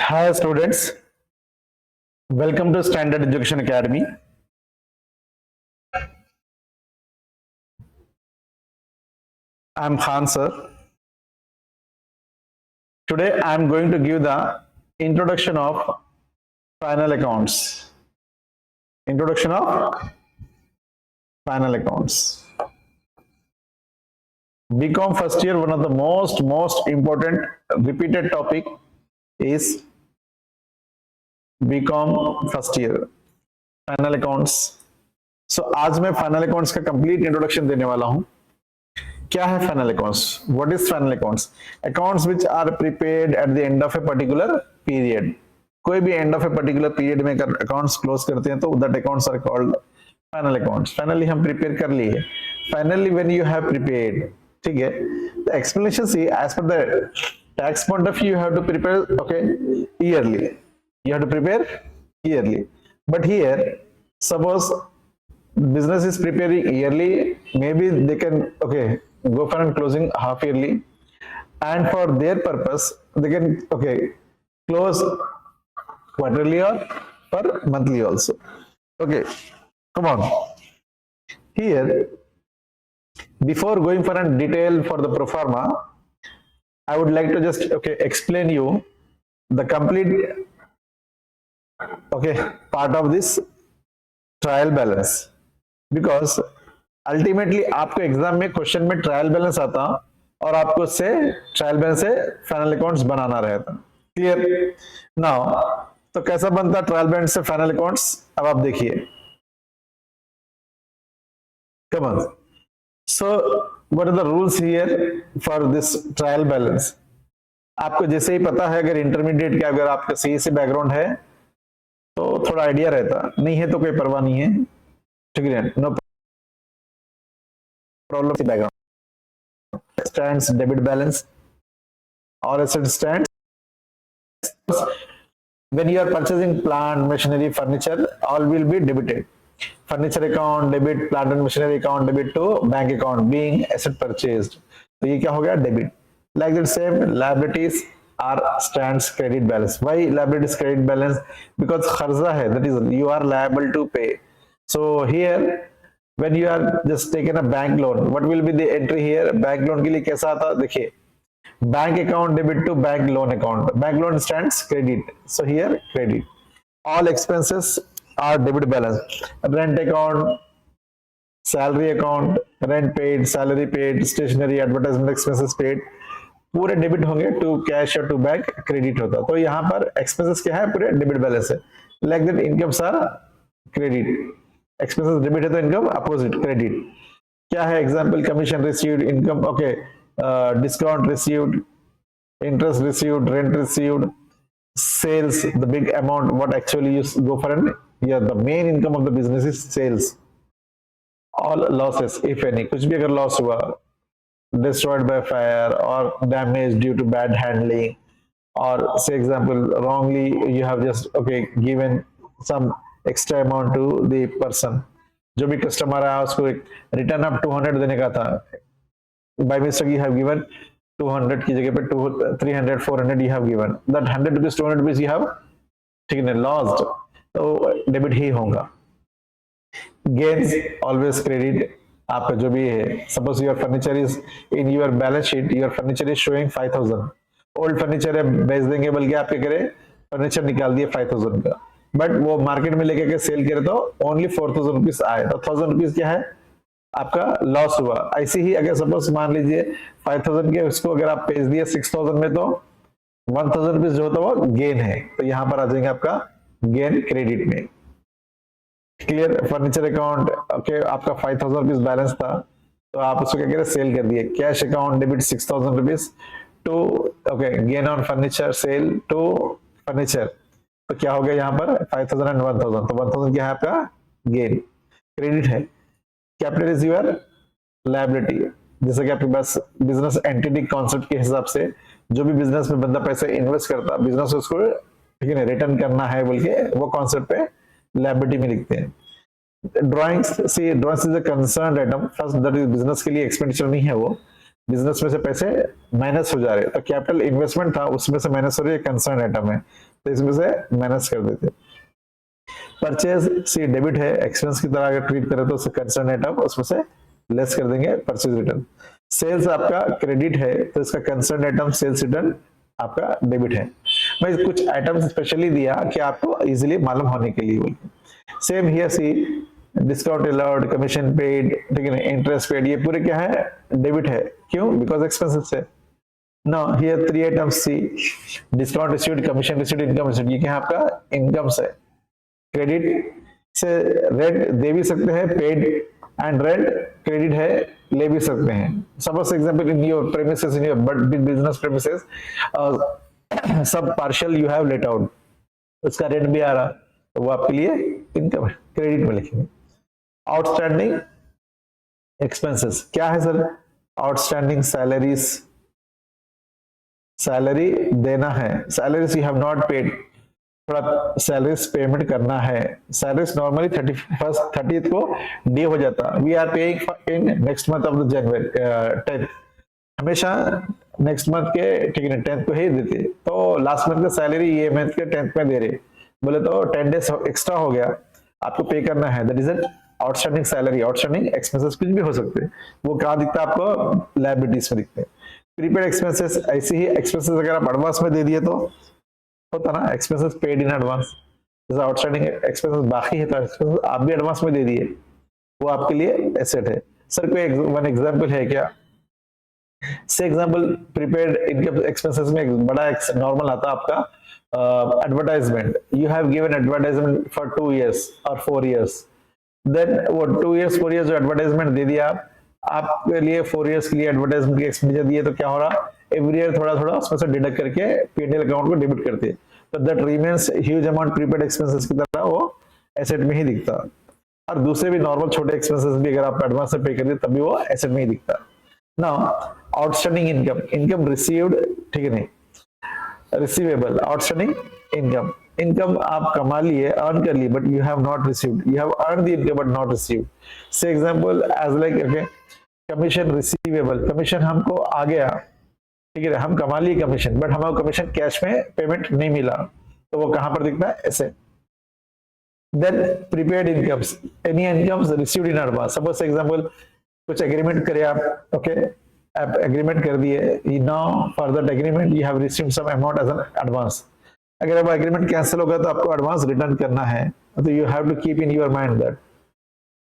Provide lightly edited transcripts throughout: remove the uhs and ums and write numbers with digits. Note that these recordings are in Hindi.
Hi students, welcome to Standard Education Academy. I'm Khan sir. Today I'm going to give the introduction of final accounts. Introduction of final accounts. BCom first year, one of the most important repeated topic is BCom first year final accounts. So आज मैं फाइनल अकाउंट्स का कंप्लीट इंट्रोडक्शन देने वाला हूं. क्या है final accounts? What is final accounts? Accounts which are prepared at the end of a particular period. कोई भी end of a particular period में अगर अकाउंट्स क्लोज करते हैं तो that accounts are called final accounts. Finally हम प्रिपेयर कर लिए. Finally when you have prepared, ठीक है, the explanation see as per the tax point of view you have to prepare okay yearly. You have to prepare yearly, but here suppose business is preparing yearly, maybe they can go for and closing half yearly, and for their purpose they can close quarterly or per monthly also. Okay, come on. Here before going for a detail for the pro forma, I would like to just explain you the complete part of this trial balance, because ultimately आपको एग्जाम में क्वेश्चन में ट्रायल बैलेंस आता और आपको उससे ट्रायल बैलेंस से फाइनल अकाउंट्स बनाना रहता. क्लियर? नाउ तो कैसा बनता ट्रायल बैलेंस से फाइनल अकाउंट्स, अब आप देखिए. Come on. So what are the rules here for this trial balance? आपको जैसे ही पता है, अगर इंटरमीडिएट के अगर आपका सीएससी बैकग्राउंड है तो थोड़ा आइडिया रहता, नहीं है तो कोई परवाह नहीं है, ठीक है, no problem. Background stands debit balance, all asset stands. When you are purchasing plant machinery furniture, all will be debited. Furniture account debit, plant and machinery account debit to bank account being asset purchased. तो ये क्या हो गया? Debit. Like that same liabilities are stands credit balance. Why liabilities credit balance? Because kharza hai, that is you are liable to pay. So here when you are just taken a bank loan, what will be the entry here? Bank loan के लिए कैसा आता? देखिए, bank account debit to bank loan account. Bank loan stands credit, so here credit. All expenses are debit balance. Rent account, salary account, rent paid, salary paid, stationery, advertisement expenses paid, पूरे डेबिट होंगे. टू कैश और टू बैंक क्रेडिट होता. तो यहाँ पर एक्सपेंसेस क्या है? पूरे डेबिट बैलेंस है. Like that incomes are credit. Expenses debit है तो इनकम अपोजिट क्रेडिट. क्या है example? Commission received, income discount received, interest received, rent received, sales, the big amount what actually you go for and the main income of the business is sales. All losses if any, कुछ भी अगर लॉस हुआ, destroyed by fire or damaged due to bad handling, or say example wrongly you have just given some extra amount to the person. जो भी कस्टमर आया उसको एक रिटर्न ऑफ 200 देने का था, by mistake you have given 200 की जगह पे 300 400 you have given, that 100 rupees 200 rupees you have, ठीक है, lost, तो डेबिट ही होगा. Gains always credit. आपका जो भी है, suppose your furniture is in your balance sheet, your furniture is showing 5000. Old furniture है, बेच देंगे बल्कि आप क्या करें, फर्नीचर निकाल दिए 5000 का, बट वो मार्केट में लेके सेल करे तो ओनली 4000 रुपीज आए, तो 1000 रुपीज क्या है आपका लॉस हुआ. ऐसे ही अगर सपोज मान लीजिए 5000 के उसको अगर आप बेच दिए 6000 में, तो 1000 रुपीज जो होता है वो गेन है, तो यहाँ पर आ जाएंगे आपका गेन क्रेडिट में. क्लियर? फर्नीचर अकाउंट आपका 5000 रुपीज बैलेंस था, तो आप उसको क्या करें, सेल कर दिए. Cash account debit 6000 rupees to gain on furniture sale to furniture, तो क्या हो गया यहाँ पर 5000 एंड 1000, तो 1000 क्या है आपका गेन, क्रेडिट है. Capital is your liability. जैसे कि आपके पास बिजनेस एंटिटी कॉन्सेप्ट के हिसाब से जो भी बिजनेस में बंदा पैसे इन्वेस्ट करता, बिजनेस उसको ठीक है रिटर्न करना है बोल के वो कॉन्सेप्ट पे लायबिलिटी में लिखते हैं. Drawings, see drawings is a concern item. First that is business के लिए एक्सपेंडिचर नहीं है, वो बिजनेस में से पैसे माइनस हो जा रहे हैं, तो कैपिटल इन्वेस्टमेंट था उसमें से माइनस हो रही है, कंसर्न आइटम है. तो इसमें से माइनस कर देते। परचेज सी डेबिट है, एक्सपेंस की तरह अगर ट्रीट करें तो कंसर्न आइटम उसमें से लेस कर देंगे परचेज रिटर्न। सेल्स आपका क्रेडिट है तो इसका कंसर्न आइटम सेल्स रिटर्न आपका डेबिट है। मैं कुछ आइटम स्पेशली दिया कि आपको इजीली मालूम होने के लिए बोल। Same here see discount allowed, commission paid, ठीक है ना, इंटरेस्ट पेड, ये पूरे क्या है, डेबिट है। क्यों? बिकॉज एक्सपेंसेस है। Now here 3 items see discount received, commission received, income received, ये क्या है आपका इनकम से। क्रेडिट से रेंट दे भी सकते हैं, पेड एंड रेंट क्रेडिट है, ले भी सकते हैं। Suppose example in your premises, in your big business premises सब partial you have let out, उसका रेंट भी आ रहा तो वो आपके लिए इनकम है, क्रेडिट में लिखेंगे। आउटस्टैंडिंग एक्सपेंसेस क्या है सर? आउटस्टैंडिंग सैलरीज, सैलरी देना है, salaries you have not paid, थोड़ा सैलरीज पेमेंट करना है। सैलरीज नॉर्मली 30th को डी हो जाता, we are paying in next month of the January 10th, हमेशा नेक्स्ट मंथ के, ठीक है, 10th को ही देते। तो लास्ट मंथ का सैलरी ये मंथ के 10th में दे रहे, बोले तो 10 डेज एक्स्ट्रा हो गया, आपको पे करना है, that is an outstanding salary. Outstanding expenses कुछ भी हो सकते हैं, वो कहाँ दिखता है आपको? लायबिलिटीज में दिखते हैं। प्रीपेड एक्सपेंसेस ऐसे ही एक्सपेंसेस अगर आप एडवांस में दे दिए तो होता ना, एक्सपेंसेस पेड इन एडवांस। जैसे आउटस्टैंडिंग एक्सपेंसेस बाकी है तो एक्सपेंसेस आप भी एडवांस में दे दिए, वो आपके लिए एसेट है। सर कोई वन एग्जांपल है क्या? से एग्जांपल प्रीपेड इनकम एक्सपेंसेस में एक बड़ा नॉर्मल आता आपका advertisement, you have given advertisement for 2 years और 4 years, देन वो 2 years 4 years जो एडवर्टाइजमेंट दे दिया आपके लिए 4 years के लिए एडवर्टाइजमेंट की एक्सपेंडिचर दिए, तो क्या हो रहा, एवरी ईयर थोड़ा थोड़ा उसमें से डिडक्ट करके P&L अकाउंट को डेबिट करते हैं, तो that remains huge amount prepaid expenses की तरह वो एसेट में ही दिखता। और दूसरे भी नॉर्मल छोटे एक्सपेंसेस भी अगर आप एडवांस से पे करते तभी वो एसेट में ही दिखता। Now outstanding income, income received, ठीक है नहीं, रिसीवेबल, आउटस्टैंडिंग इनकम, इनकम आप कमा लिए, अर्न कर लिए, but you have not received, you have earn the income but not received. Say example as like okay commission receivable, commission हमको आ गया, ठीक है, हम कमा लिए कमीशन, बट हमें कमीशन कैश में पेमेंट नहीं मिला, तो वो कहां पर दिखता है? ऐसे। Then prepaid incomes, any incomes received in advance. Suppose example कुछ एग्रीमेंट करे आप, ओके, आप एग्रीमेंट कर दिए, now for that agreement you have received some amount as an advance. अगर अब एग्रीमेंट कैंसिल होगा तो आपको एडवांस रिटर्न करना है, तो you have to keep in your mind that.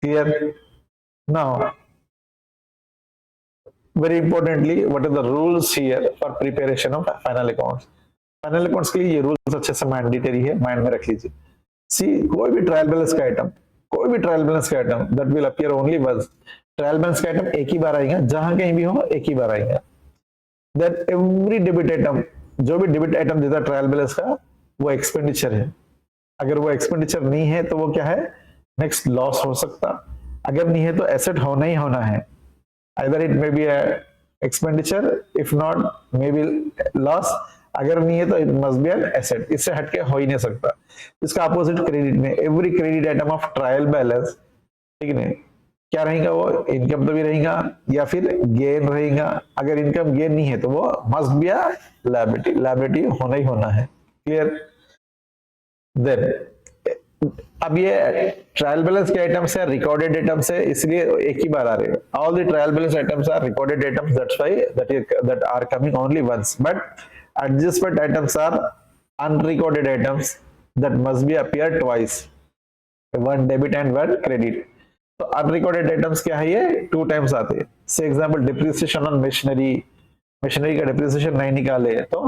Clear? Now very importantly, what are the rules here for preparation of final accounts? Final accounts के लिए ये रूल्स अच्छे से मैंडेटरी है, माइंड में रख लीजिए। सी कोई भी ट्रायल बैलेंस का आइटम, कोई भी ट्रायल बैलेंस का item that will appear only once, trial balance का आइटम एक ही बार आएगा, जहां कहीं भी हो एक ही बार आएगा। दैट एवरी डेबिट आइटम, जो भी डेबिट आइटम देता है ट्रायल बैलेंस का, वो एक्सपेंडिचर है। अगर वो एक्सपेंडिचर नहीं है तो वो क्या है? नेक्स्ट लॉस हो सकता, अगर नहीं है तो एसेट होना ही होना है। Either it may be a expenditure, if not maybe loss, अगर नहीं है तो it must be an asset, इससे हटके हो ही नहीं सकता। इसका अपोजिट क्रेडिट में, every credit item of trial balance, ठीक है, क्या रहेगा? वो इनकम तो भी रहेगा या फिर गेन रहेगा। अगर इनकम गेन नहीं है तो वो must be a liability, liability होना ही होना है। क्लियर? देन अब ये ट्रायल बैलेंस के आइटम्स है, रिकॉर्डेड आइटम्स है, इसलिए एक ही बार आ रहे हैं। All the trial balance items are recorded items, that's why that are coming only once, but adjustment items are unrecorded items that must be appear twice, one debit and one credit। तो अनरिकॉर्डेड आइटम्स क्या है? ये 2 times आते हैं। से example depreciation on machinery, machinery का डिप्रिसिएशन नहीं निकाले तो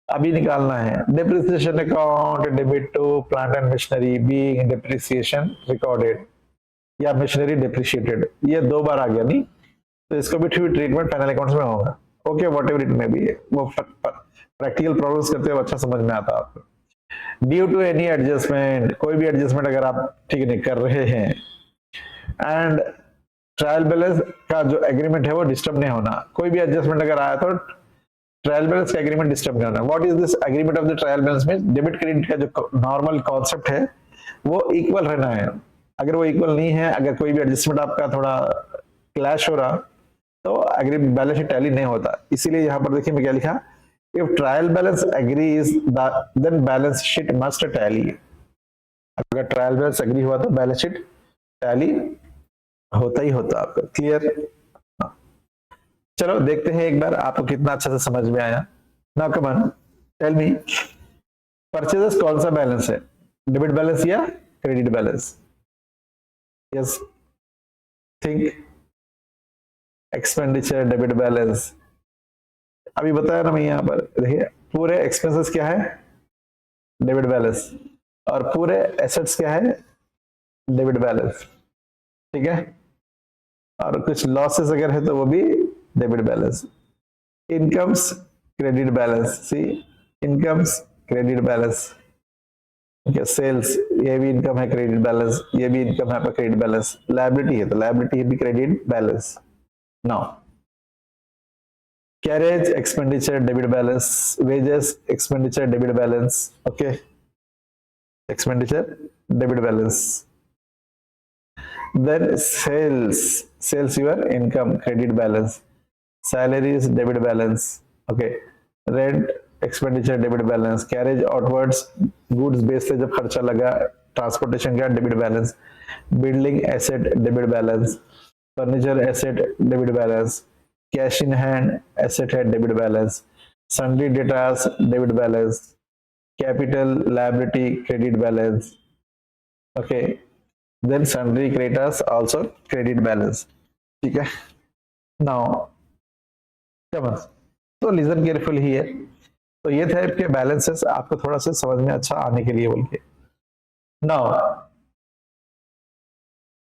अभी निकालना है। Depreciation account debit to plant and machinery being depreciation recorded या मशीनरी डिप्रिशिएटेड, ये 2 बार आ गया नहीं, तो इसको भी ट्रीटमेंट फाइनल अकाउंट्स में होगा। ओके, वॉट एवर इट में भी, वो प्रैक्टिकल प्रॉब्लम्स करते हुए अच्छा समझ में आता है आपको। ड्यू टू एनी एडजस्टमेंट, कोई भी एडजस्टमेंट अगर आप ठीक नहीं कर रहे हैं, एंड ट्रायल बैलेंस का जो एग्रीमेंट है वो डिस्टर्ब नहीं होना। कोई भी एडजस्टमेंट अगर आया तो ट्रायल बैलेंस का एग्रीमेंट डिस्टर्ब करना। What is this agreement of the trial balance में? डेबिट क्रेडिट का जो नॉर्मल कॉन्सेप्ट है वो इक्वल रहना है। अगर वो इक्वल नहीं है, अगर कोई भी एडजस्टमेंट आपका थोड़ा क्लैश हो रहा तो एग्रीमेंट बैलेंस शीट टैली नहीं होता। इसीलिए यहाँ पर देखिए मैं क्या लिखा, if trial balance agrees then balance sheet must tally. अगर ट्रायल बैलेंस एग्री हुआ तो बैलेंस शीट टैली होता ही होता आपका। क्लियर? चलो देखते हैं एक बार आपको कितना अच्छा से समझ में आया। Now come on, tell me, purchases कौन सा बैलेंस है, डेबिट बैलेंस या credit balance? Yes, think. Expenditure, debit balance, अभी बताया ना मैं यहाँ पर, देखिए पूरे एक्सपेंसेस क्या है, डेबिट बैलेंस, और पूरे एसेट्स क्या है, डेबिट बैलेंस, ठीक है, और कुछ लॉसेस अगर है तो वो भी debit balance. Incomes, credit balance, see incomes, credit balance, sales, ये भी इनकम है, क्रेडिट बैलेंस, ये भी इनकम है, क्रेडिट बैलेंस। लायबिलिटी है तो लायबिलिटी भी credit balance. Now carriage, expenditure, debit balance, wages, expenditure, debit balance, okay, expenditure, debit balance. Then sales your income, credit balance. Salaries, debit balance, okay. Rent, expenditure, debit balance. Carriage outwards, goods base से जब खर्चा लगा, transportation का debit balance. Building asset, debit balance. Furniture asset, debit balance. Cash in hand, asset है, debit balance. Sundry debtors, debit balance. Capital, liability, credit balance, okay. Then sundry creditors also credit balance, ठीक है। Now come on, तो listen carefully here, तो ये थे आपके बैलेंसेस, आपको थोड़ा सा समझ में अच्छा आने के लिए बोल के। Now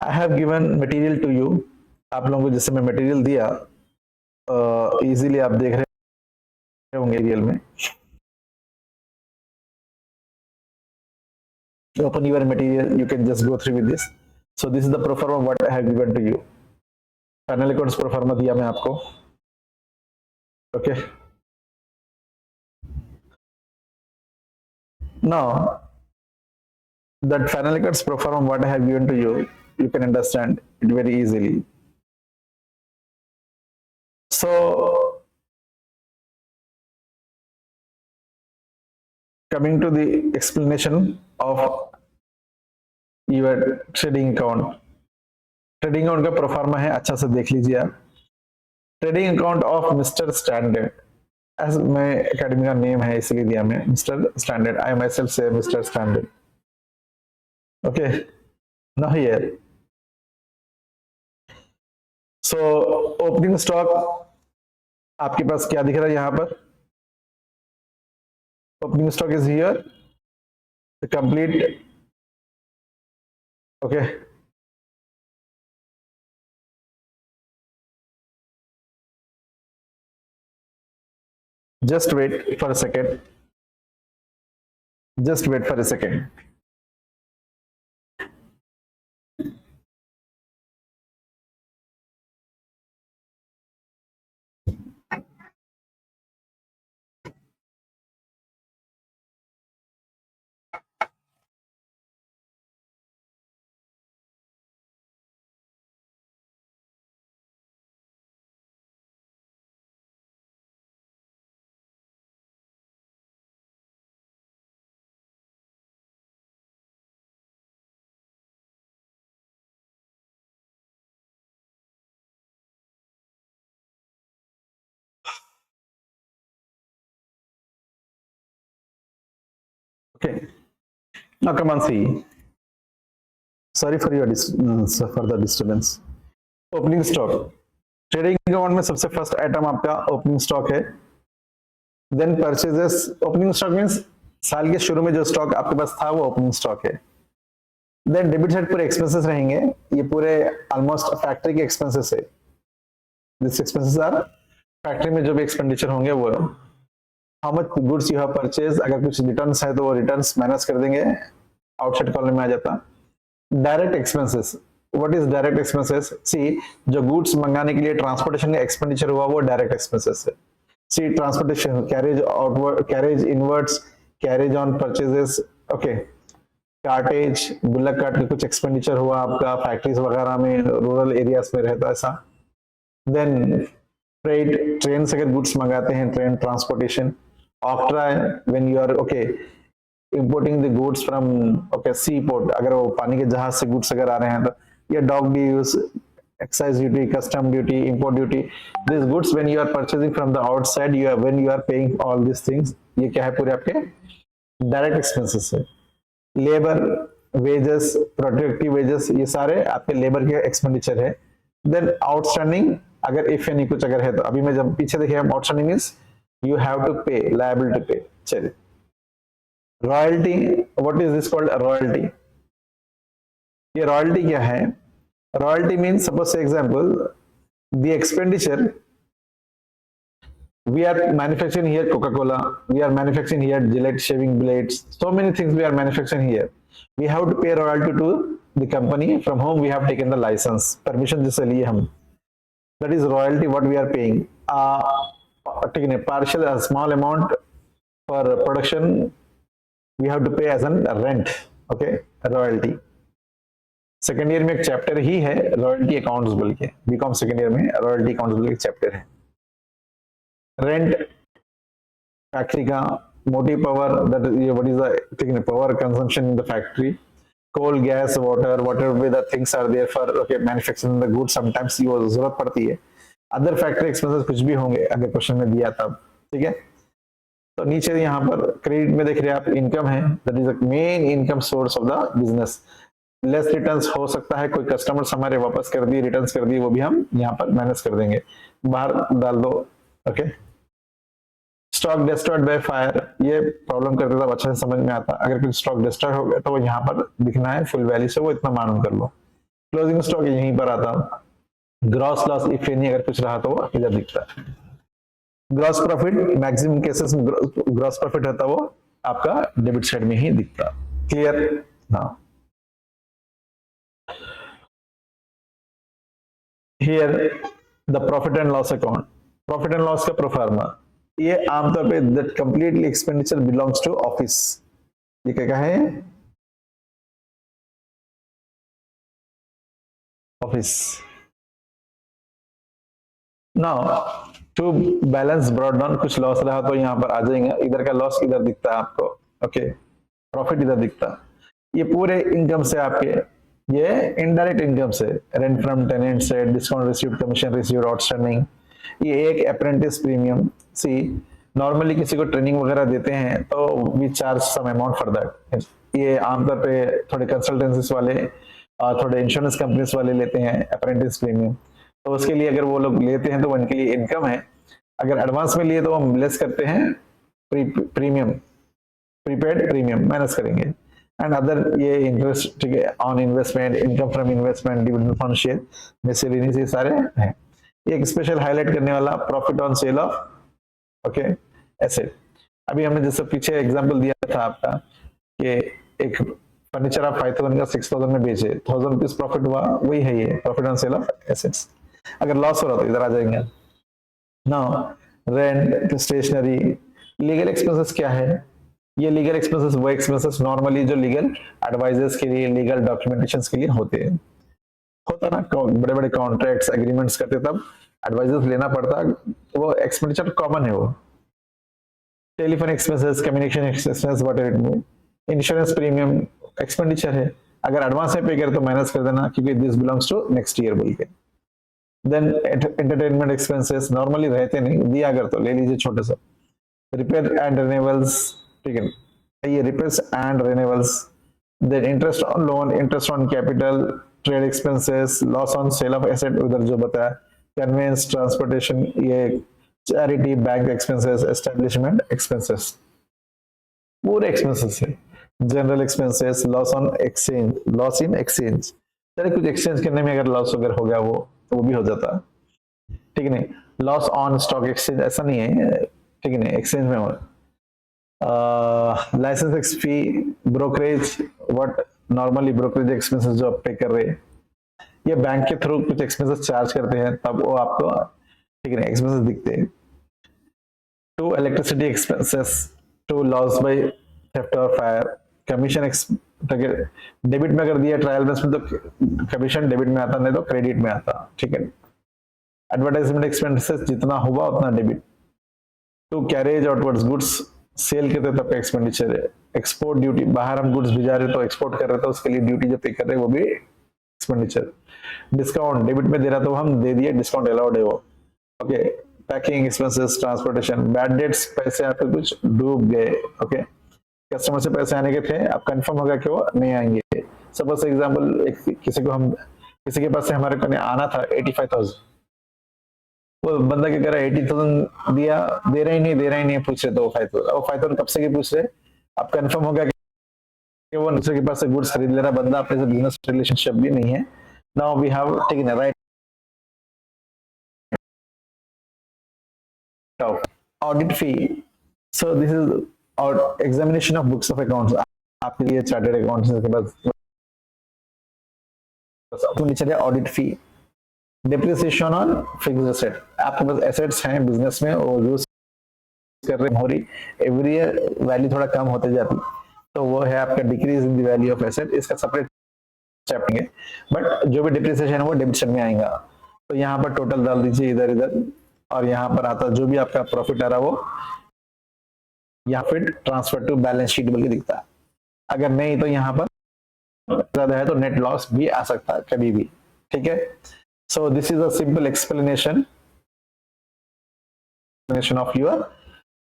I have given material to you, आप लोगों को जैसे मैं मटेरियल दिया, इजीली आप देख रहे होंगे रियल में। Open your material, you can just go through with this. So this is the pro forma what I have given to you. Final accounts pro forma दिया मैं आपको, okay. Now that final accounts pro forma what I have given to you, you can understand it very easily. So coming to the explanation of your trading account, trading account का प्रोफार्मा है, अच्छा से देख लीजिए आप। Trading account of mister Standard, as मैं एकेडमी का नेम है इसलिए दिया मैं mister Standard, I myself say mister Standard, okay. Now here, so opening stock आपके पास क्या दिख रहा है यहाँ पर, opening stock is here, complete, okay. Just wait for a second. Just wait for a second. Okay. Now come on, see. Sorry for your for the disturbance. Opening stock. Trading account में सबसे फर्स्ट आइटम आपका ओपनिंग स्टॉक है। Then purchases, opening stock means साल के शुरू में जो स्टॉक आपके पास था वो ओपनिंग स्टॉक है। देन डेबिट साइड पूरे एक्सपेंसेस रहेंगे, ये पूरे ऑलमोस्ट फैक्ट्री के एक्सपेंसेस है। दिस एक्सपेंसेस आर फैक्ट्री में जो भी एक्सपेंडिचर होंगे वो। How much goods you have purchase, अगर कुछ रिटर्न्स है तो वो रिटर्न्स माइनस कर देंगे, आउटसाइड कॉलम में आ जाता। Direct expenses, what is direct expenses? See, जो गुड्स मंगाने के लिए ट्रांसपोर्टेशन का एक्सपेंडिचर हुआ वो डायरेक्ट एक्सपेंसेस है। See, transportation, carriage outward, carriage inwards, carriage on purchases, okay. Cartage, गुल्लक काट के कुछ एक्सपेंडिचर हुआ आपका फैक्ट्रीज वगैरह में, रूरल एरियाज में रहता ऐसा। देन फ्रेट, ट्रेन से अगर गुड्स मंगाते हैं, ट्रेन ट्रांसपोर्टेशन, ऑक्ट्रा है when you are okay importing the goods from okay sea port, अगर वो पानी के जहाज से गुड्स अगर आ रहे हैं तो ये dock dues, excise duty, custom duty, import duty, these goods when you are purchasing from the outside, you are when you are paying all these things, ये क्या है पूरे आपके डायरेक्ट एक्सपेंसेस है। लेबर वेजेस, प्रोडक्टिव वेजेस, ये सारे आपके लेबर के एक्सपेंडिचर है। देन आउटस्टैंडिंग, अगर इफ एनी कुछ अगर है तो अभी मैं जब पीछे देखिए outstanding means you have to pay, liable to pay. चलिए royalty, what is this called royalty, ये रॉयल्टी क्या है? Royalty means, suppose say example, the expenditure, we are manufacturing here Coca-Cola, we are manufacturing here Gillette shaving blades, so many things we are manufacturing here. We have to pay royalty to the company from whom we have taken the license, permission जिससे लिए हम, that is royalty what we are paying. ठीक है, partial a small amount for production we have to pay as a rent, okay, royalty. Second year में एक चैप्टर ही है रॉयल्टी अकाउंट्स बोल के, बीकॉम सेकेंड ईयर में रॉयल्टी अकाउंट्स बोल के चैप्टर है। रेंट फैक्ट्री का, motive power, that is what is the ठीक है power consumption in the factory, coal gas water, whatever the things are there for okay manufacturing the goods, sometimes ये जरूरत पड़ती है। अदर फैक्ट्री एक्सपेंसेस कुछ भी होंगे अगर क्वेश्चन में दिया तब, ठीक है। तो नीचे यहाँ पर क्रेडिट में देख रहे हैं आप इनकम है, that is the main income source of the business. Less returns हो सकता है, कोई कस्टमर्स हमारे वापस कर दिए, रिटर्न्स कर दिए, वो भी हम यहाँ पर माइनस कर देंगे, बाहर डाल दो, okay. Stock destroyed by fire, ये प्रॉब्लम करते तब अच्छे से समझ में आता, अगर कोई स्टॉक डिस्ट्रॉय हो गया तो वो यहाँ पर दिखना है फुल वैल्यू से, वो इतना मालूम कर लो। क्लोजिंग स्टॉक यहीं पर आता, ग्रॉस लॉस इफ एनी अगर कुछ रहा तो वो इधर दिखता है। ग्रॉस प्रॉफिट, मैक्सिमम केसेस में ग्रॉस प्रॉफिट होता वो आपका डेबिट साइड में ही दिखता। क्लियर? हाँ, here the profit and loss account, profit and loss का प्रोफार्मा, ये आमतौर पे that completely expenditure belongs to office, ये क्या है? Office. now to balance brought down, कुछ लॉस रहा तो यहाँ पर आ जाएंगे, इधर का लॉस इधर दिखता है आपको, ओके, प्रॉफिट इधर दिखता। ये पूरे इनकम से आपके, ये इनडायरेक्ट इनकम से, रेंट फ्रॉम टेनेंट से, discount received, commission received, outstanding, ये एक अप्रेंटिस प्रीमियम। सी नॉर्मली किसी को ट्रेनिंग वगैरह देते हैं तो we charge some amount for that, ये आमतौर पे थोड़े कंसल्टेंसीज वाले और थोड़े इंश्योरेंस कंपनीज वाले लेते हैं अप्रेंटिस प्रीमियम, तो उसके लिए अगर वो लोग लेते हैं तो उनके लिए इनकम है। अगर एडवांस में लिए तो हम लेस करते हैं, प्रीमियम, प्रीपेड प्रीमियम माइनस करेंगे। एंड अदर ये इंटरेस्ट, ठीक है, on investment, income from investment, dividend from share, miscellaneous, ये सारे हैं। एक स्पेशल हाईलाइट करने वाला profit on sale of okay asset. अभी हमने जैसे पीछे एग्जांपल दिया था आपका कि एक फर्नीचर आप 5000 का 6000 में बेचे, 1000 रुपीज प्रॉफिट हुआ, वही है ये profit on sale of assets. अगर लॉस हो रहा तो इधर आ जाएंगे। Now rent, stationery, legal expenses क्या है? ये लीगल एक्सपेंसेस वो एक्सपेंसेस नॉर्मली जो लीगल एडवाइजर्स के लिए, लीगल डॉक्यूमेंटेशंस के लिए होते हैं, होता ना, बड़े बड़े कॉन्ट्रैक्ट्स एग्रीमेंट्स करते तब एडवाइजर्स लेना पड़ता, वो एक्सपेंडिचर कॉमन है वो। Telephone expenses, communication expenses, whatever it may, insurance premium expenditure है, अगर एडवांस में पे करे तो माइनस कर देना क्योंकि this belongs to next year बोल के। देन एंटरटेनमेंट एक्सपेंसेस नॉर्मली रहते नहीं, दिया अगर तो ले लीजिए छोटे सा। रिपेयर एंड रिन्यूअल्स, ठीक है, ये repairs and renewals. Then interest on loan, interest on capital, trade expenses, loss on sale of asset उधर जो बताया, कन्वेंस, ट्रांसपोर्टेशन, ये charity, bank expenses, establishment expenses, पूरे एक्सपेंसेस है। General expenses, loss on exchange, loss in exchange, चलिए कुछ एक्सचेंज करने में अगर लॉस वगैरह हो गया वो तो वो भी हो जाता, ठीक है नहीं। लॉस ऑन स्टॉक एक्सचेंज ऐसा नहीं है, ठीक है नहीं, एक्सचेंज में हो। Licence fee, brokerage, what normally brokerage expenses जो आप पे कर रहे हैं, ये बैंक के थ्रू कुछ एक्सपेंसेस चार्ज करते हैं तब वो आपको, ठीक है, एक्सपेंसेस दिखते हैं। To electricity expenses, to loss by theft और फायर, कमीशन डेबिट में अगर दिया ट्रायल बेस में तो कमीशन डेबिट में आता, नहीं तो क्रेडिट में आता, ठीक है। एडवर्टाइजमेंट एक्सपेंसेस जितना हुआ उतना debit. To carriage outwards goods, sale करते तब का एक्सपेंडिचर है। एक्सपोर्ट ड्यूटी, बाहर हम गुड्स भिजा रहे तो एक्सपोर्ट कर रहे तो उसके लिए ड्यूटी जो पे कर रहे हैं वो भी एक्सपेंडिचर। डिस्काउंट डेबिट में दे रहा तो हम दे दिए, डिस्काउंट अलाउड है वो। Okay, packing expenses, transportation, bad debts, पैसे आपके कुछ डूब गए। ओके, कस्टमर से पैसे आने के थे, अब कंफर्म होगा कि वो नहीं आएंगे। सपोज एग्जांपल, किसी के पास से हमारे को आना था 85,000, वो बंदा क्या कर रहा है 80,000 दिया, दे रहा ही नहीं पूछ रहे तो 5,000 कब से के पूछ रहे। अब कंफर्म हो गया कि वो दूसरे के पास से गुड्स खरीद ले रहा बंदा, अपने से बिजनेस रिलेशनशिप भी नहीं है। Now we have taken a right of audit fee. So this is our examination of books of accounts आपके लिए चार्टर्ड अकाउंट्स के बाद नीचे audit fee. Depreciation on fixed asset, आपके पास एसेट्स हैं बिजनेस में वो यूज कर रहे हो रही, एवरी ईयर वैल्यू थोड़ा कम होते जाती, तो वो है आपका decrease in the value of asset. इसका सेपरेट चैप्टर है, बट जो भी डिप्रिसिएशन है वो डेबिट में आएगा। तो यहाँ पर टोटल डाल दीजिए इधर इधर, और यहाँ पर आता जो भी आपका प्रॉफिट आ रहा वो यहाँ फिर ट्रांसफर टू बैलेंस शीट बोल के दिखता है। अगर नहीं तो यहाँ पर ज्यादा है तो नेट लॉस भी आ सकता है कभी भी। ठीक है, so this is a simple explanation of your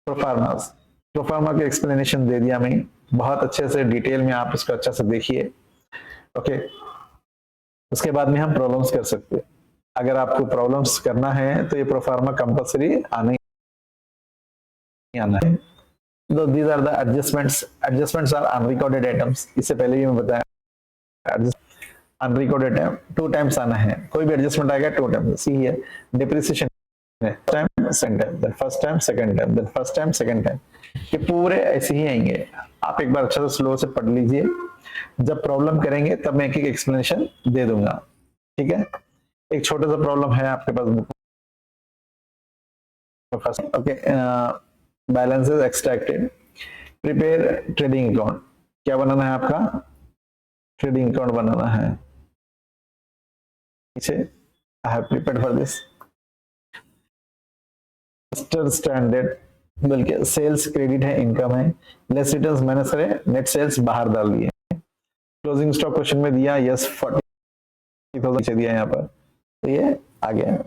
proformas. Proforma के एक्सप्लेनेशन दे दिया मैं बहुत अच्छे से, डिटेल में आप इसको अच्छा से देखिए। ओके, उसके बाद में हम प्रॉब्लम्स कर सकते हैं। अगर आपको प्रॉब्लम्स करना है तो ये प्रोफार्मा कंपल्सरी आना ही आना है। तो these are the adjustments are unrecorded items. इससे पहले भी मैं बताया अनरिकॉर्डेड आइटम 2 टाइम्स आना है, कोई भी एडजस्टमेंट आएगा 2 times. See here depreciation time second time, then first time second time, then first time second time, ये पूरे ऐसे ही आएंगे। आप एक बार अच्छा से स्लो से पढ़ लीजिए, जब प्रॉब्लम करेंगे तब मैं एक एक एक्सप्लेनेशन दे दूंगा। ठीक है, एक छोटा सा प्रॉब्लम है आपके पास। Okay, balances extracted, prepare trading account. क्या बनाना है आपका? ट्रेडिंग अकाउंट बनाना है। पीछे I have prepared for this standard बल्कि सेल्स क्रेडिट है, इनकम है, लेस रिटर्न्स माइनस करें, नेट सेल्स बाहर डाल दिए। क्लोजिंग स्टॉक क्वेश्चन में दिया यस 40,000 दिया यहाँ पर, तो ये आ गया।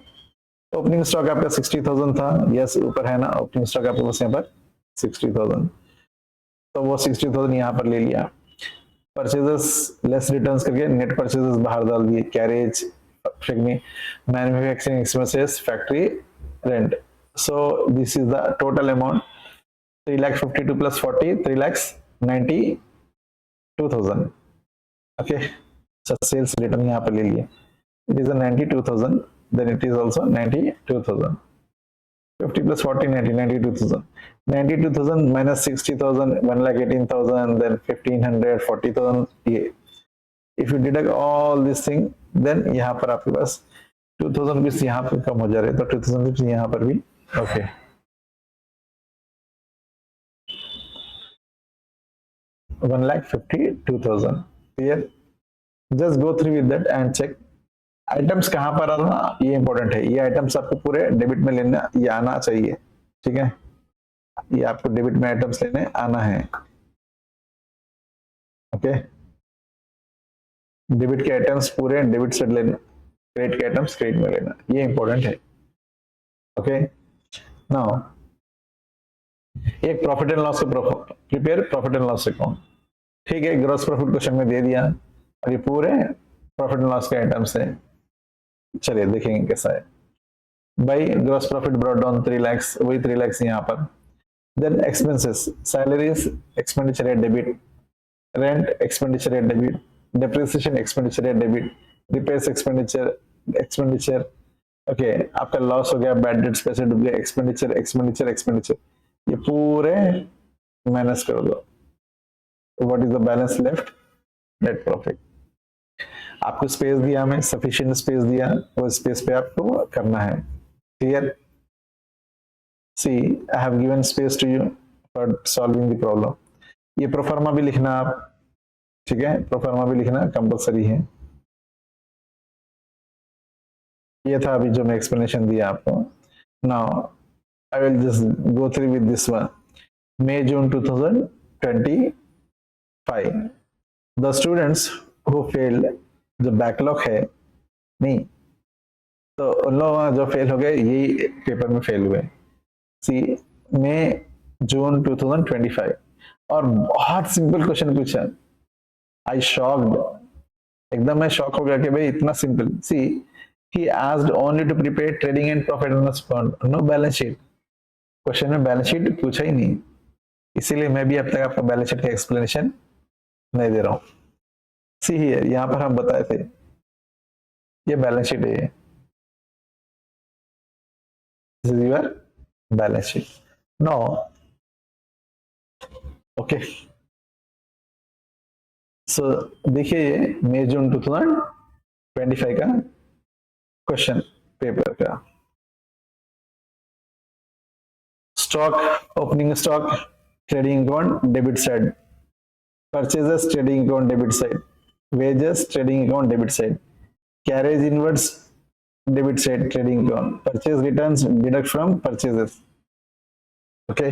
ओपनिंग स्टॉक आपका 60,000 था, यस ऊपर है ना, ओपनिंग स्टॉक आपके पास यहाँ पर 60,000, तो वो 60,000 यहाँ पर ले लिया। परचेजेस लेस रिटर्न्स करके नेट परचेजेस बाहर डाल दिए। Carriage, manufacturing expenses, factory rent. So this is the total amount, 3,52,000 plus 40, 3,92,000. Okay, so sales return यहाँ पर ले लिए, it is a 92,000, then it is also 92,000. 50 plus 40, 90, 92,000. 92,000 minus 60,000, 1,18,000, then 1,500, 40,000. ये if you deduct all this thing, then यहाँ पर आपके पास 2,000 रुपीज यहाँ पर कम हो जा रहे, तो 2,000 रुपीज यहाँ पर भी। Okay, 1,52,000. Clear? Just go through with that and check. Items कहाँ पर आना ये इंपॉर्टेंट है। ये आइटम्स आपको पूरे डेबिट में लेना, ये आना चाहिए। ठीक है, ये आपको डेबिट में आइटम्स लेने आना है। ओके, डेबिट के आइटम्स पूरे डेबिट से लेना, क्रेडिट के आइटम्स क्रेडिट में लेना, ये इंपॉर्टेंट है। ओके, नाउ एक profit and loss prepare profit and loss account. ठीक है, ग्रॉस प्रॉफिट क्वेश्चन में दे दिया और ये पूरे प्रॉफिट एंड लॉस के आइटम्स है। चलिए देखेंगे कैसा है। भाई gross profit brought down 3 lakh, वही 3 लाख यहाँ पर। Then expenses, salaries expenditure at debit, rent expenditure at debit, depreciation expenditure at debit, repairs expenditure. Okay, आपका लॉस हो गया, बैड डेट्स पैसे डूब गए, एक्सपेंडिचर, ये पूरे माइनस कर दो। What is the balance left? Net profit. आपको स्पेस दिया, हमें सफिशिएंट स्पेस दिया, वो स्पेस पे आपको करना है। Clear? See I have given space to you for solving the problem. ये प्रोफार्मा भी लिखना आप, ठीक है, प्रोफार्मा भी लिखना कंपलसरी है। ये था अभी जो मैं एक्सप्लेनेशन दिया आपको। Now I will just go through with this one. May June 2025. The students who failed, जो बैकलॉग है नहीं, तो उन लोग जो फेल हो गए यही पेपर में फेल हुए. सी मई जून 2025 और बहुत सिंपल क्वेश्चन पूछा. आई शॉक्ड, एकदम मैं शॉक हो गया कि भाई इतना simple. See he asked only to prepare trading and profit and loss account, no balance sheet. Question में बैलेंस शीट पूछा ही नहीं, इसीलिए मैं भी अब तक आपको बैलेंस शीट का एक्सप्लेनेशन नहीं दे रहा हूं. सी हियर, यहां पर हम बताए थे ये बैलेंस शीट है, this is your balance sheet. No okay, so देखिए ये मई जून 2025 का क्वेश्चन पेपर का. Stock opening, stock trading account debit side, purchases trading account debit side, wages trading account debit side, carriage inwards debit side trading account, purchase returns deduct from purchases. Okay,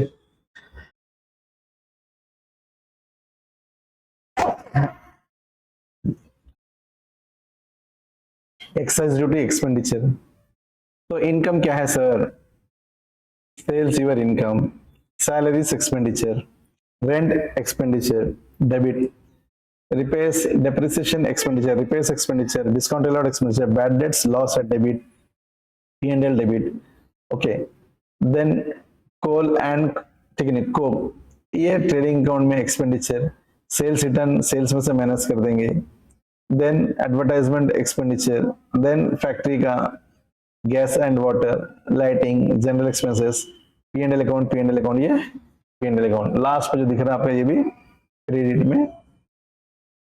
excise duty expenditure. तो इनकम क्या है sir? Sales your income, salaries expenditure, rent expenditure debit, repairs depreciation expenditure, repairs expenditure, discount allowed expenditure, bad debts loss at debit, P&L debit. Okay, then coal and ठीक है, coke ये ट्रेडिंग अकाउंट में एक्सपेंडिचर, सेल्स रिटर्न सेल्स में से माइनस कर देंगे. Then advertisement expenditure, then factory का gas and water, lighting, general expenses, P&L account, P&L account, ये P&L अकाउंट. लास्ट पे जो दिख रहा है आपका ये भी क्रेडिट में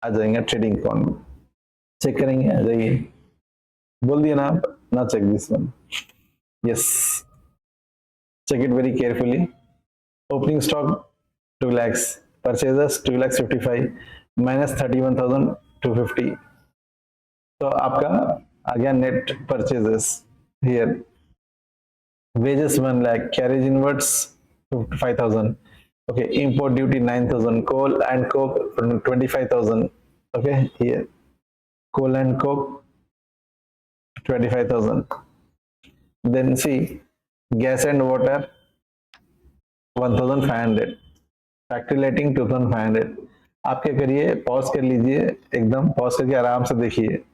आ जाएंगे, ट्रेडिंग अकाउंट में चेक करेंगे, आ जाइए. बोल दिया ना आप, ना check this one. Yes, check it very carefully. Opening stock 2 lakhs, purchases 2,55,000 minus 31,250. तो आपका आ गया net purchases. Here wages 1 lakh, carriage inwards 55,000. Okay, import duty 9,000, coal and coke 25,000. Okay, here coal and coke 25,000. Then see gas and water 1,500, factory lighting 2,500. आप क्या करिए, पॉज कर लीजिए, एकदम पॉज करके आराम से देखिए.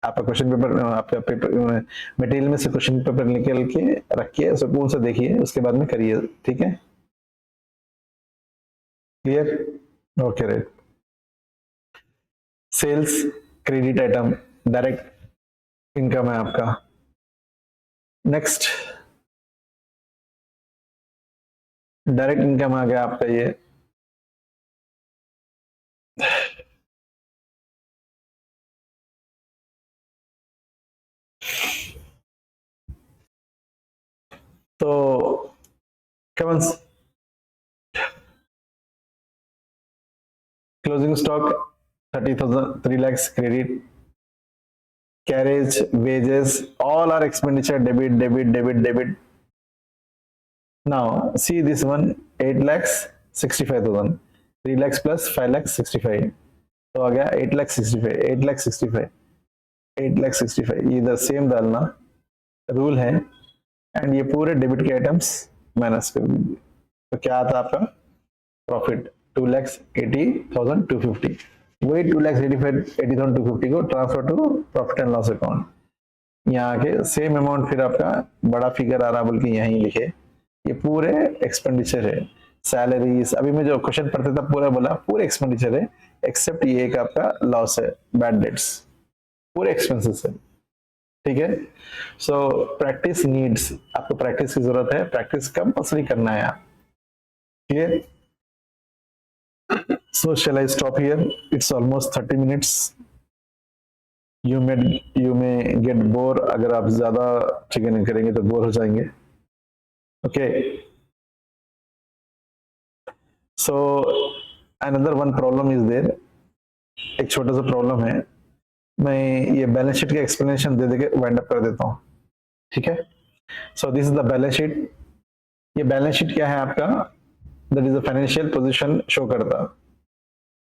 आपका क्वेश्चन पेपर, आपका पेपर मटेरियल में से क्वेश्चन पेपर निकल के रखिए, सुकून से देखिए, उसके बाद में करिए. ठीक है, clear? Okay, right. Sales credit item direct income है आपका. नेक्स्ट डायरेक्ट इनकम आ गया आपका ये. तो कमन closing stock 30,000, 3 lakhs credit, carriage, wages, all are expenditure, debit, debit, debit, debit. Now see this one, 8 lakhs 65,000, 3 lakhs plus 5 lakhs 65. तो आ गया 8 lakhs 65, 8 lakhs 65, 8 lakhs 65. ये इधर सेम डालना रूल है. एंड ये पूरे डेबिट के आइटम्स माइनस कर दीजिए. तो क्या आता है आपका प्रॉफिट? 2,80,250. वही 2,80,250 को transfer to profit and loss account. यहाँ के सेम अमाउंट फिर आपका बड़ा फिगर आ रहा बल्कि यहीं लिखे. ये पूरे एक्सपेंडिचर है. सैलरीज, अभी मैं जो क्वेश्चन पढ़ते था पूरा बोला, पूरे एक्सपेंडिचर है, एक्सेप्ट ये एक आपका लॉस है, बैड डेट्स, पूरे एक्सपेंसेस है. ठीक है, सो प्रैक्टिस नीड्स, आपको प्रैक्टिस की जरूरत है, प्रैक्टिस कंपल्सरी करना है आप. Clear? So shall I stop here? It's almost 30 minutes. You may get bored. अगर आप ज्यादा ठीक नहीं करेंगे तो बोर हो जाएंगे. Okay. So another one problem is there. एक छोटा सा प्रॉब्लम है, मैं ये बैलेंस शीट का एक्सप्लेनेशन दे देके वाइंड अप कर देता हूँ. ठीक है, so this is the balance sheet. ये बैलेंस शीट क्या है आपका, that is a financial position show करता,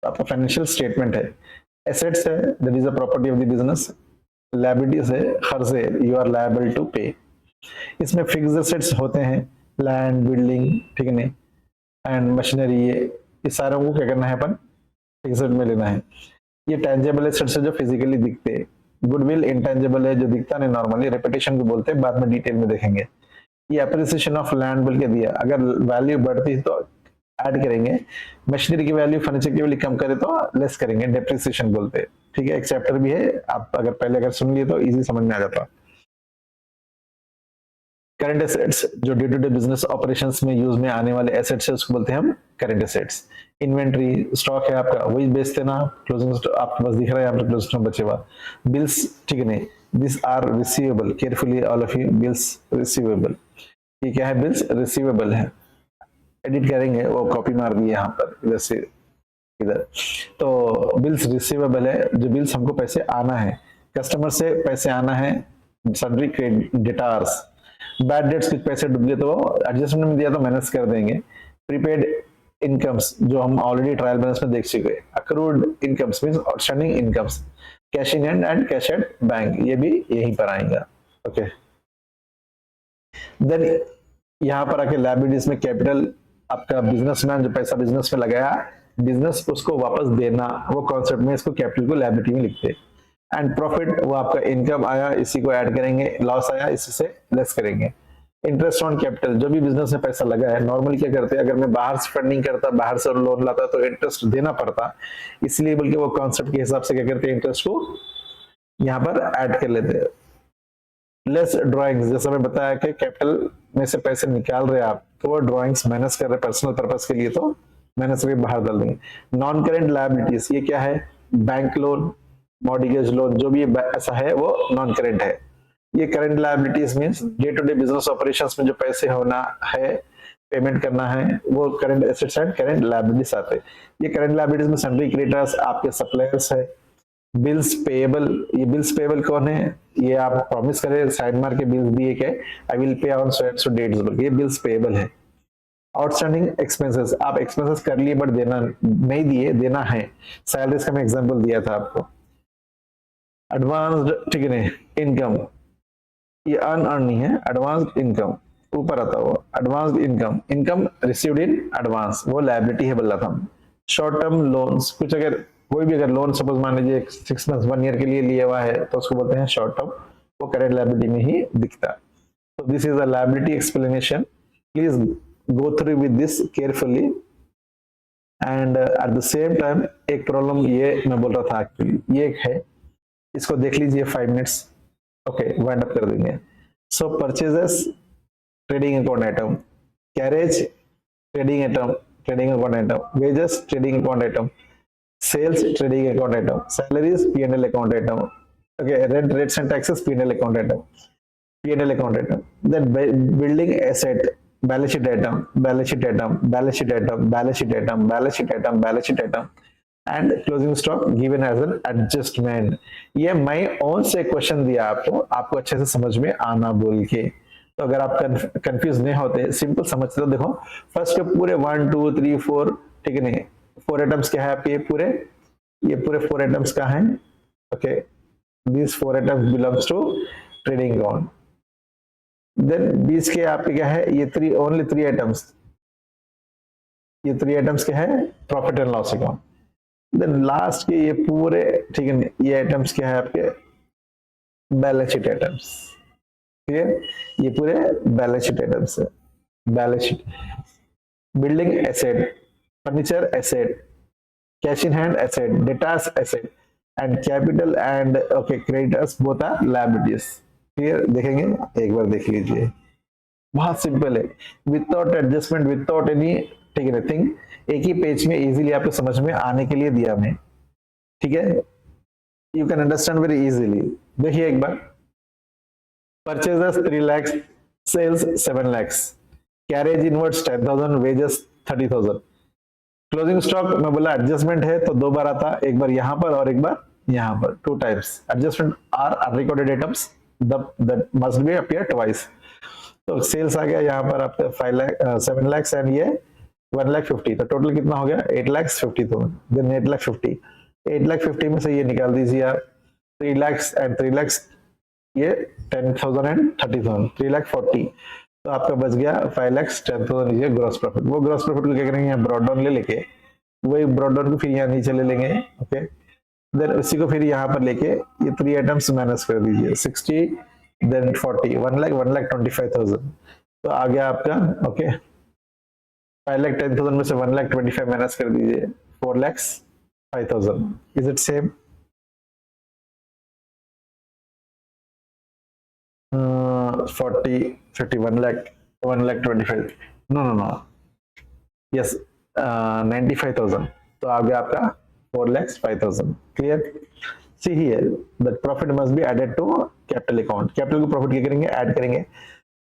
आपका फाइनेंशियल स्टेटमेंट है। एसेट्स है, that is a property of the business. Liabilities है, खर्च है, यू आर लायबल टू पे। इसमें फिक्स्ड एसेट्स होते हैं, लैंड, बिल्डिंग, ठीक है नहीं, एंड मशीनरी, ये सारों को क्या करना है अपन फिक्स्ड में लेना है। ये टेंजेबल एसेट्स है जो फिजिकली दिखते हैं। गुडविल इंटेंजेबल है जो दिखता नहीं नॉर्मली, रेपुटेशन को बोलते हैं, बाद में डिटेल में देखेंगे। ये अप्रिसिएशन ऑफ लैंड बोल के दिया, अगर वैल्यू बढ़ती है तो ऐड करेंगे, मशीनरी की वैल्यू फर्नीचर की वैल्यू कम करे तो लेस करेंगे, डेप्रिसिएशन बोलते हैं। ठीक है, एक चैप्टर भी है, आप अगर पहले अगर सुन लिए तो इजी समझ में आ जाता। करंट एसेट्स जो day to day business operations में यूज में आने वाले एसेट्स है उसको बोलते हैं हम करंट एसेट्स। इन्वेंट्री स्टॉक है आपका, वही बेचते ना, क्लोजिंग स्टॉक आपके पास दिख रहा है, यहाँ पे क्लोजिंग स्टॉक बचे हुआ। बिल्स, ठीक है नहीं, this are receivable, carefully all of you, bills receivable, ये क्या है, बिल्स रिसीवेबल है। एडिट करेंगे, वो कॉपी मार दिए यहाँ पर इधर से इधर, तो बिल्स रिसीवेबल है, जो बिल्स हमको पैसे आना है, कस्टमर से पैसे आना है, सन्ड्री डेटार्स, बैड डेट्स कुछ पैसे डूब गए तो एडजस्टमेंट में दिया तो माइनस कर देंगे। प्रीपेड इनकम्स जो हम ऑलरेडी ट्रायल बैलेंस में देख चुके, accrued incomes means outstanding incomes, cash in hand and cash at bank, ये भी यहीं पर आएगा। ओके, देन यहाँ पर आके लायबिलिटीज में कैपिटल, आपका बिजनेसमैन जो पैसा बिजनेस में लगाया, बिजनेस उसको वापस देना, वो कॉन्सेप्ट में इसको कैपिटल को लायबिलिटी में लिखते हैं। एंड प्रॉफिट वो आपका इनकम आया, इसी को ऐड करेंगे, लॉस आया इसी से लेस करेंगे। इंटरेस्ट ऑन कैपिटल, जो भी बिजनेस में पैसा लगा है, नॉर्मली क्या करते हैं, अगर मैं बाहर से फंडिंग करता, बाहर से लोन लाता तो इंटरेस्ट देना पड़ता, इसलिए बल्कि वो कॉन्सेप्ट के हिसाब से क्या करते हैं, इंटरेस्ट को यहाँ पर ऐड कर लेते हैं। लेस ड्राइंग्स, जैसा मैं बताया कि कैपिटल में से पैसे निकाल रहे आप तो वो ड्राइंग्स माइनस कर रहे पर्सनल पर्पस के लिए, तो माइनस करके बाहर डाल देंगे। नॉन करेंट लायबिलिटीज, ये क्या है, बैंक लोन, मॉर्गेज लोन, जो भी ऐसा है वो नॉन करेंट है। ये current liabilities means day to day business operations में जो पैसे होना है, पेमेंट करना है, वो current assets and current liabilities आते हैं। ये करंट लायबिलिटीज में सन्ड्री क्रेडिटर्स, आपके सप्लायर्स है। बिल्स पेएबल, ये बिल्स पेएबल कौन है, ये आप प्रॉमिस करें साइड मार के बिल्स दिए के I will pay on so and so that's, ये बिल्स पेएबल है। आउटस्टैंडिंग एक्सपेंसेस, आप एक्सपेंसेस कर लिए बट देना नहीं दिए, देना है। सैलरीज का मैं एग्जांपल दिया था आपको। एडवांस्ड, ठीक है नहीं, इनकम, ये अनअर्न नहीं है, एडवांस्ड इनकम ऊपर आता हुआ, advanced income, income received in advance, वो लायबिलिटी है बोला था। शॉर्ट टर्म लोन्स, कुछ अगर कोई भी अगर लोन सपोज मान लीजिए 6 मंथ्स 1 ईयर के लिए लिया हुआ है तो उसको बोलते हैं शॉर्ट टर्म, वो करेंट लायबिलिटी में ही दिखता। तो this is a liability explanation, please go through with this carefully. And at the same time एक प्रॉब्लम ये मैं बोल रहा था एक्चुअली, ये एक है, इसको देख लीजिए 5 मिनट्स, ओके वाइंड अप कर देंगे। So purchases trading account item, carriage trading item, trading account item, wages trading account item, sales trading account item, salaries P&L account item, okay, rent, rates and taxes P&L account item, P&L account item. Then building asset, balance sheet item, balance sheet item, balance sheet item, balance sheet item, balance sheet item, balance sheet item, and closing stock given as an adjustment. ये मैं ओन से क्वेश्चन दिया आपको अच्छे से समझ में आना बोल के, तो अगर आप कंफ्यूज नहीं होते, सिंपल समझते, तो देखो फर्स्ट के पूरे 1 2 3 4, ठीक है नहीं, 4 आइटम्स क्या है आपके, ये पूरे 4 आइटम्स का है, okay, this 4 items belongs to trading account. Then बीच के आपके क्या है, ये 3 ओनली 3 आइटम्स, ये 3 आइटम्स क्या है, profit and loss account. Then last के ये पूरे, ठीक है, ये आइटम्स क्या है आपके, बैलेंस शीट आइटम्स, ठीक है, ये पूरे बैलेंस शीट आइटम्स है। Balance sheet, building asset, furniture asset, cash in hand asset, debtors asset, and capital and okay creditors both are liabilities. Clear? देखेंगे, एक बार देख लीजिए, बहुत सिंपल है, विदाउट एडजस्टमेंट, विदाउट एनी, ठीक है, नथिंग, एक ही पेज में इजीली आपको समझ में आने के लिए दिया मैं, ठीक है, you can understand very easily. देखिए एक बार, purchases 3 lakhs, sales 7 lakhs, carriage inwards 10,000, wages 30,000, closing stock में बोला एडजस्टमेंट है तो 2 बार आता, एक बार यहां पर और एक बार यहां पर, 2 times. Adjustment are unrecorded items that must be appear twice. तो सेल्स आ गया यहाँ पर आपका 5 लाख 7 लाख एंड ये 1,50,000, तो टोटल कितना हो गया 8,50,000। देन 8,50,000, 8,50,000 में से ये निकाल दीजिए आप 3 लाख एंड 3 लाख, ये 10,000 एंड 30,000, 3,40,000, तो आपका बच गया 5,10,000 ये ग्रॉस प्रॉफिट। वो ग्रॉस प्रॉफिट को क्या करेंगे, यहाँ ब्रॉड डाउन ले लेके वही ब्रॉड डाउन को फिर यहाँ नीचे ले लेंगे। ओके, देन उसी को फिर यहाँ पर लेके ये 3 आइटम्स माइनस कर दीजिए, 60 देन 40, 1,25,000, तो आ गया आपका ओके 5,10,000 में से 1,25,000 माइनस कर दीजिए, 4,05,000। Is it same? 40, 50, 1,25,000, no, yes 95,000, तो आ गया आपका 4,05,000। Clear? See here that profit must be added to capital account. Capital को प्रॉफिट क्या करेंगे, ऐड करेंगे।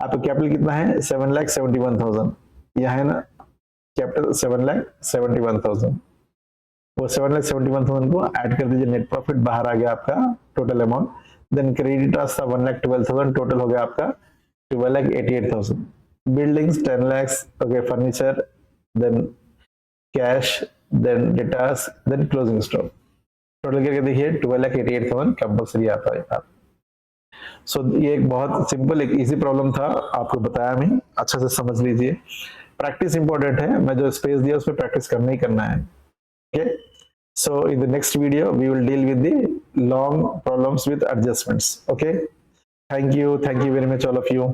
आपका कैपिटल कितना है 7,71,000, यहाँ है ना कैपिटल 7,71,000, वो 7,71,000 को ऐड कर दीजिए, नेट प्रॉफिट बाहर आ गया आपका टोटल अमाउंट। देन क्रेडिटर्स था 1,12,000, टोटल हो गया आपका 12,88,000। Buildings 10 lakh, okay, furniture, then cash, then debtors, then closing stock, total करके देखिए 12,88,000 कंपल्सरी आता है। सो ये एक बहुत सिंपल एक इजी प्रॉब्लम था, आपको बताया मैं, अच्छा से समझ लीजिए। प्रैक्टिस इंपॉर्टेंट है, मैं जो स्पेस दिया उसमें प्रैक्टिस करना ही करना है। Okay, so in the next video we will deal with the long problems with adjustments. Okay, thank you very much all of you.